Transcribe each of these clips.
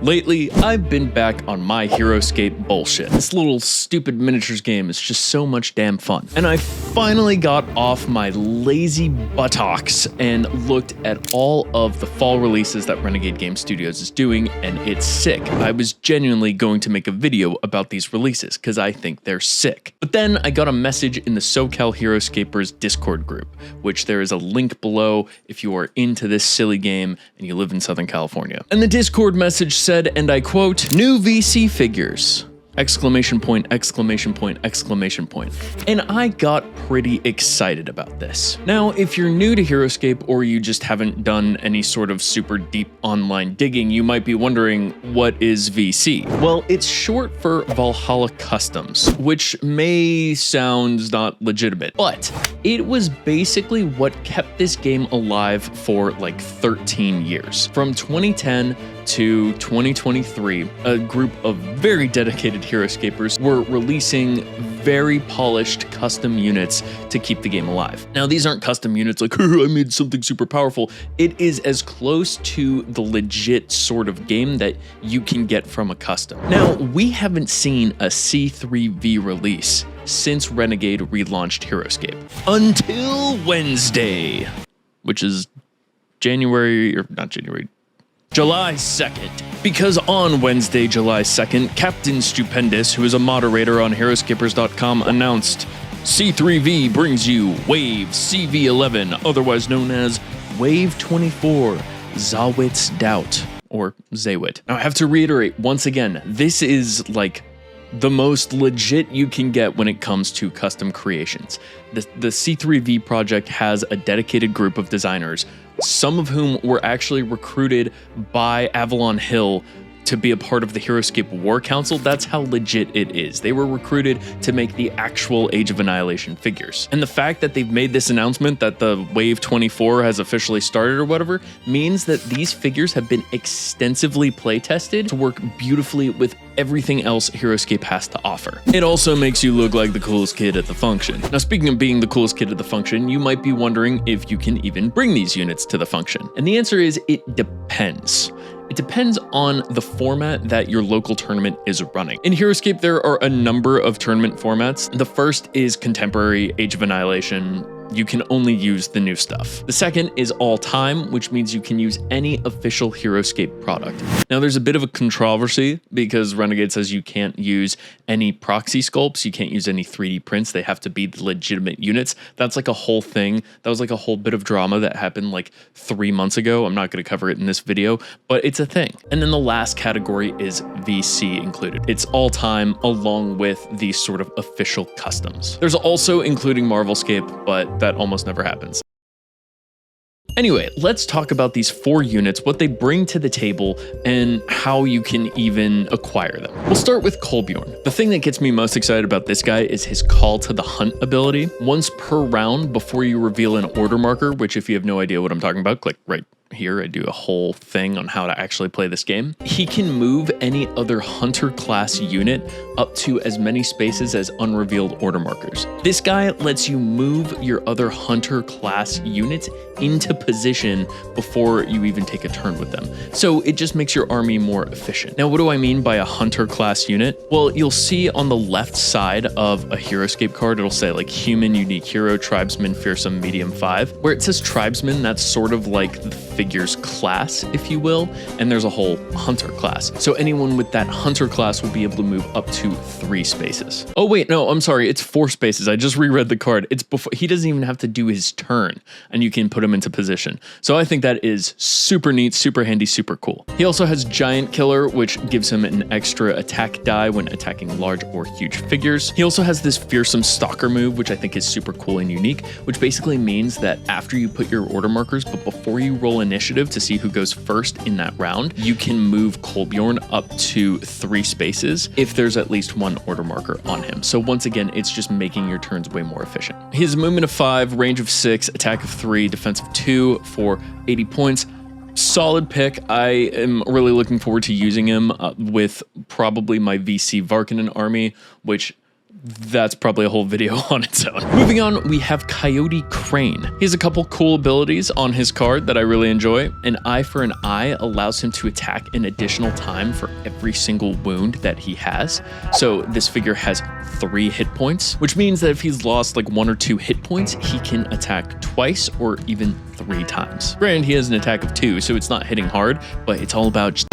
Lately, I've been back on my Heroscape bullshit. This little stupid miniatures game is just so much damn fun. And I finally got off my lazy buttocks and looked at all of the fall releases that Renegade Game Studios is doing, and it's sick. I was genuinely going to make a video about these releases because I think they're sick. But then I got a message in the SoCal Heroscapers Discord group, which there is a link below if you are into this silly game and you live in Southern California. And the Discord message said, and I quote, "New VC figures." Exclamation point, exclamation point, exclamation point. And I got pretty excited about this. Now, if you're new to Heroscape or you just haven't done any sort of super deep online digging, you might be wondering, what is VC? Well, it's short for Valhalla Customs, which may sound not legitimate, but it was basically what kept this game alive for like 13 years. From 2010 to 2023, a group of very dedicated Heroscapers were releasing very polished custom units to keep the game alive. Now, these aren't custom units like, I made something super powerful. It is as close to the legit sort of game that you can get from a custom. Now, we haven't seen a C3V release since Renegade relaunched Heroscape. Until Wednesday, which is July 2nd. Because on Wednesday, July 2nd, Captain Stupendous, who is a moderator on Heroscapers.com, announced C3V brings you Wave CV11, otherwise known as Wave 24, Zawit's Doubt, or Zawit. Now I have to reiterate once again, this is like the most legit you can get when it comes to custom creations. The C3V project has a dedicated group of designers, some of whom were actually recruited by Avalon Hill to be a part of the Heroscape War Council. That's how legit it is. They were recruited to make the actual Age of Annihilation figures. And the fact that they've made this announcement that the Wave 24 has officially started or whatever means that these figures have been extensively playtested to work beautifully with everything else Heroscape has to offer. It also makes you look like the coolest kid at the function. Now, speaking of being the coolest kid at the function, you might be wondering if you can even bring these units to the function. And the answer is it depends. It depends on the format that your local tournament is running. In Heroscape, there are a number of tournament formats. The first is Contemporary Age of Annihilation. You can only use the new stuff. The second is all time, which means you can use any official Heroscape product. Now, there's a bit of a controversy because Renegade says you can't use any proxy sculpts, you can't use any 3D prints, they have to be the legitimate units. That's like a whole thing. That was like a whole bit of drama that happened like 3 months ago. I'm not going to cover it in this video, but it's a thing. And then the last category is VC included. It's all time along with these sort of official customs. There's also including Marvelscape, but that almost never happens. Anyway, let's talk about these 4 units, what they bring to the table, and how you can even acquire them. We'll start with Kolbjorn. The thing that gets me most excited about this guy is his Call to the Hunt ability. Once per round before you reveal an order marker, which if you have no idea what I'm talking about, click right here. I do a whole thing on how to actually play this game. He can move any other hunter class unit up to as many spaces as unrevealed order markers. This guy lets you move your other hunter class units into position before you even take a turn with them. So it just makes your army more efficient. Now, what do I mean by a hunter class unit? Well, you'll see on the left side of a Heroscape card, it'll say like human, unique hero, tribesman, fearsome, medium 5. Where it says tribesman, that's sort of like the figure's class, if you will, and there's a whole hunter class. So anyone with that hunter class will be able to move up to 3 spaces. Oh wait, no, I'm sorry, it's 4 spaces. I just reread the card. It's before, he doesn't even have to do his turn, and you can put him into position. So I think that is super neat, super handy, super cool. He also has Giant Killer, which gives him an extra attack die when attacking large or huge figures. He also has this fearsome stalker move, which I think is super cool and unique, which basically means that after you put your order markers, but before you roll initiative to see who goes first in that round, you can move Kolbjorn up to 3 spaces if there's at least 1 order marker on him. So once again, it's just making your turns way more efficient. His movement of 5, range of 6, attack of 3, defense of 2 for 80 points. Solid pick. I am really looking forward to using him with probably my VC Varkonen army, which that's probably a whole video on its own. Moving on, we have Coyote Cane. He has a couple cool abilities on his card that I really enjoy. An eye for an eye allows him to attack an additional time for every single wound that he has. So this figure has 3 hit points, which means that if he's lost like 1 or 2 hit points, he can attack twice or even 3 times. Granted, he has an attack of 2, so it's not hitting hard, but it's all about just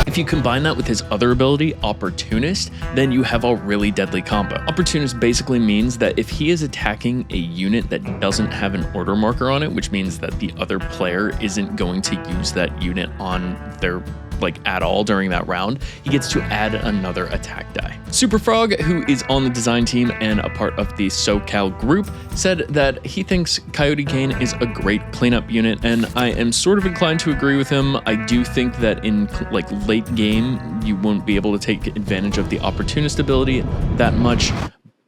if you combine that with his other ability, Opportunist, then you have a really deadly combo. Opportunist basically means that if he is attacking a unit that doesn't have an order marker on it, which means that the other player isn't going to use that unit on their at all during that round, he gets to add another attack die. Super Frog, who is on the design team and a part of the SoCal group, said that he thinks Coyote Cane is a great cleanup unit, and I am sort of inclined to agree with him. I do think that in late game, you won't be able to take advantage of the Opportunist ability that much,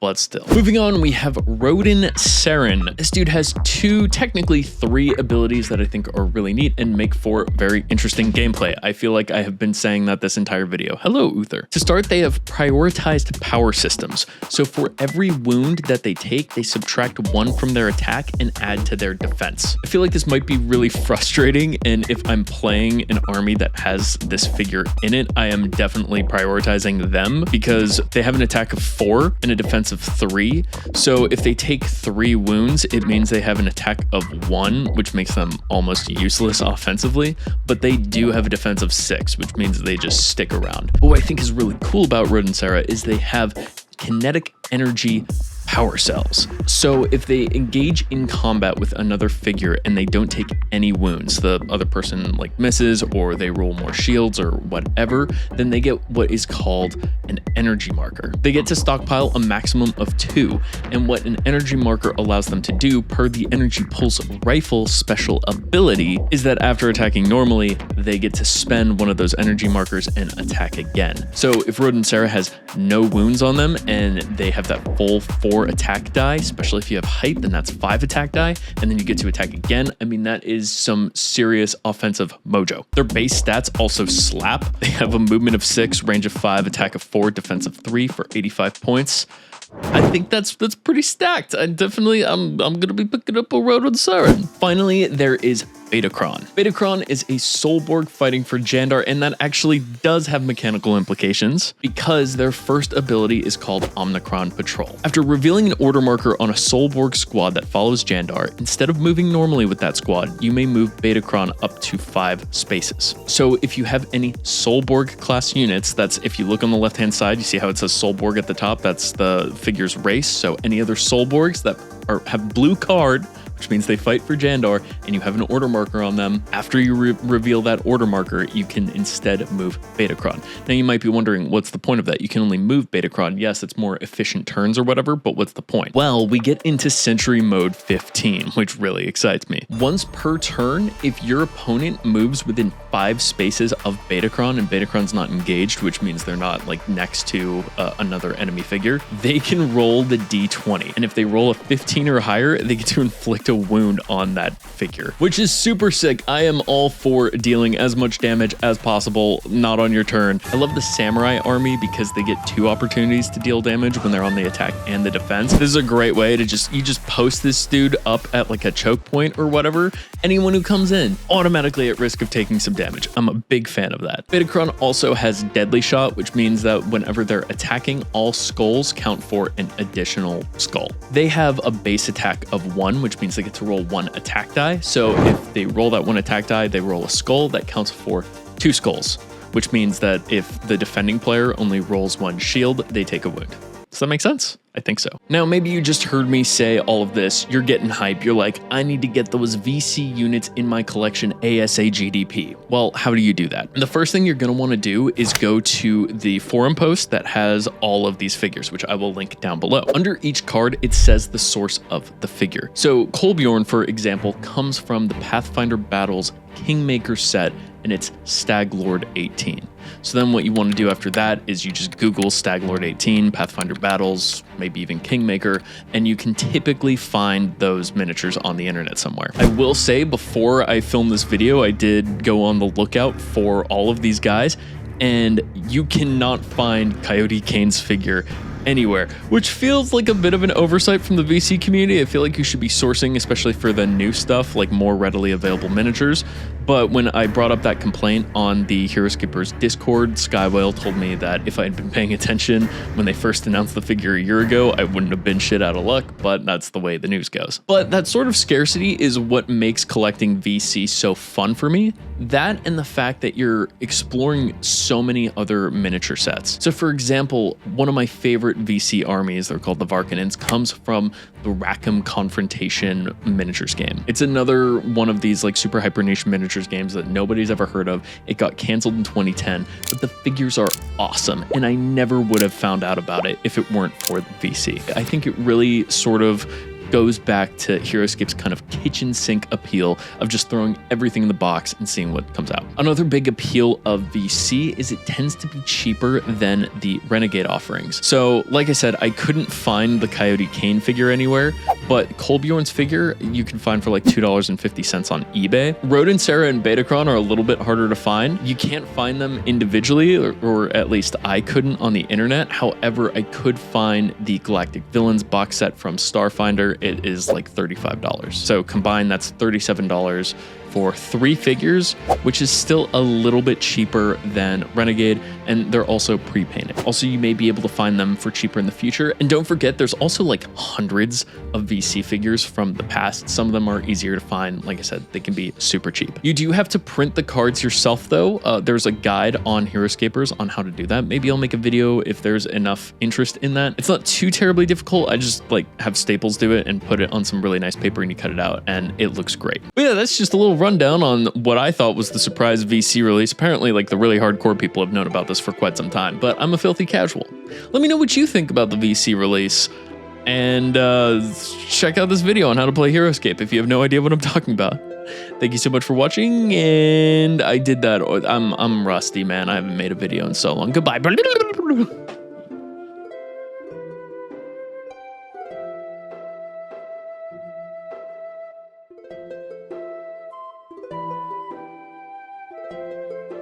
but still. Moving on, we have Roeden Saren. This dude has 2, technically 3 abilities that I think are really neat and make for very interesting gameplay. I feel like I have been saying that this entire video. Hello, Uther. To start, they have prioritized power systems. So for every wound that they take, they subtract 1 from their attack and add to their defense. I feel like this might be really frustrating, and if I'm playing an army that has this figure in it, I am definitely prioritizing them because they have an attack of 4 and a defense of 3. So if they take 3 wounds, it means they have an attack of 1, which makes them almost useless offensively, but they do have a defense of 6, which means they just stick around. But what I think is really cool about Roeden Saren is they have kinetic energy power cells. So if they engage in combat with another figure and they don't take any wounds, the other person misses or they roll more shields or whatever, then they get what is called an energy marker. They get to stockpile a maximum of 2, and what an energy marker allows them to do per the Energy Pulse Rifle special ability is that after attacking normally, they get to spend one of those energy markers and attack again. So if Roeden Saren has no wounds on them and they have that full 4 attack die, especially if you have height, then that's 5 attack die, and then you get to attack again. I mean, that is some serious offensive mojo. Their base stats also slap. They have a movement of 6, range of 5, attack of 4, defense of 3 for 85 points. I think that's pretty stacked. I'm gonna be picking up a Roeden Saren. Finally, there is Betacron. Betacron is a Soulborg fighting for Jandar, and that actually does have mechanical implications because their first ability is called Omnicron Patrol. After revealing an order marker on a Soulborg squad that follows Jandar, instead of moving normally with that squad, you may move Betacron up to 5 spaces. So if you have any Soulborg class units, that's if you look on the left-hand side, you see how it says Soulborg at the top, that's the figure's race. So any other Soulborgs that have blue card, which means they fight for Jandar, and you have an order marker on them, after you reveal that order marker, you can instead move Betacron. Now you might be wondering, what's the point of that? You can only move Betacron. Yes, it's more efficient turns or whatever, but what's the point? Well, we get into Sentry Mode 15, which really excites me. Once per turn, if your opponent moves within 5 spaces of Betacron, and Betacron's not engaged, which means they're not next to another enemy figure, they can roll the d20. And if they roll a 15 or higher, they get to inflict a wound on that figure, which is super sick. I am all for dealing as much damage as possible, not on your turn. I love the Samurai army because they get 2 opportunities to deal damage when they're on the attack and the defense. This is a great way to you just post this dude up at a choke point or whatever. Anyone who comes in automatically at risk of taking some damage. I'm a big fan of that. Betacron also has Deadly Shot, which means that whenever they're attacking, all skulls count for an additional skull. They have a base attack of 1, which means they get to roll 1 attack die. So if they roll that 1 attack die, they roll a skull that counts for 2 skulls, which means that if the defending player only rolls 1 shield, they take a wound. Does that make sense? I think so. Now, maybe you just heard me say all of this. You're getting hype. You're like, I need to get those VC units in my collection ASAGDP. Well, how do you do that? And the first thing you're going to want to do is go to the forum post that has all of these figures, which I will link down below. Under each card, it says the source of the figure. So Kolbjorn, for example, comes from the Pathfinder Battles Kingmaker set, and it's Staglord 18. So then what you want to do after that is you just Google Staglord 18, Pathfinder Battles, maybe even Kingmaker, and you can typically find those miniatures on the internet somewhere. I will say, before I filmed this video, I did go on the lookout for all of these guys, and you cannot find Coyote Cane's figure anywhere, which feels like a bit of an oversight from the VC community. I feel like you should be sourcing, especially for the new stuff, like more readily available miniatures. But when I brought up that complaint on the Heroscapers Discord, Skywhale told me that if I had been paying attention when they first announced the figure a year ago, I wouldn't have been shit out of luck, but that's the way the news goes. But that sort of scarcity is what makes collecting VC so fun for me. That and the fact that you're exploring so many other miniature sets. So for example, one of my favorite VC armies, they're called the Varkanins, comes from the Rackham Confrontation miniatures game. It's another one of these like super hyper niche miniatures games that nobody's ever heard of. It got canceled in 2010, but the figures are awesome, and I never would have found out about it if it weren't for the VC. I think it really sort of goes back to Heroscape's kind of kitchen sink appeal of just throwing everything in the box and seeing what comes out. Another big appeal of VC is it tends to be cheaper than the Renegade offerings. So like I said, I couldn't find the Coyote Cane figure anywhere, but Kolbjorn's figure you can find for like $2.50 on eBay. Roeden Saren and Betacron are a little bit harder to find. You can't find them individually, or at least I couldn't on the internet. However, I could find the Galactic Villains box set from Starfinder. It is like $35. So combined, that's $37 for 3 figures, which is still a little bit cheaper than Renegade, and they're also pre-painted. Also, you may be able to find them for cheaper in the future. And don't forget, there's also like hundreds of VC figures from the past. Some of them are easier to find. Like I said, they can be super cheap. You do have to print the cards yourself though. There's a guide on Heroscapers on how to do that. Maybe I'll make a video if there's enough interest in that. It's not too terribly difficult. I just like have Staples do it and put it on some really nice paper and you cut it out and it looks great. But yeah, that's just a little rundown on what I thought was the surprise VC release. Apparently, like the really hardcore people have known about this for quite some time, but I'm a filthy casual. Let me know what you think about the VC release, and check out this video on how to play Heroscape if you have no idea what I'm talking about. Thank you so much for watching, and I did that. I'm rusty, man. I haven't made a video in so long. Goodbye.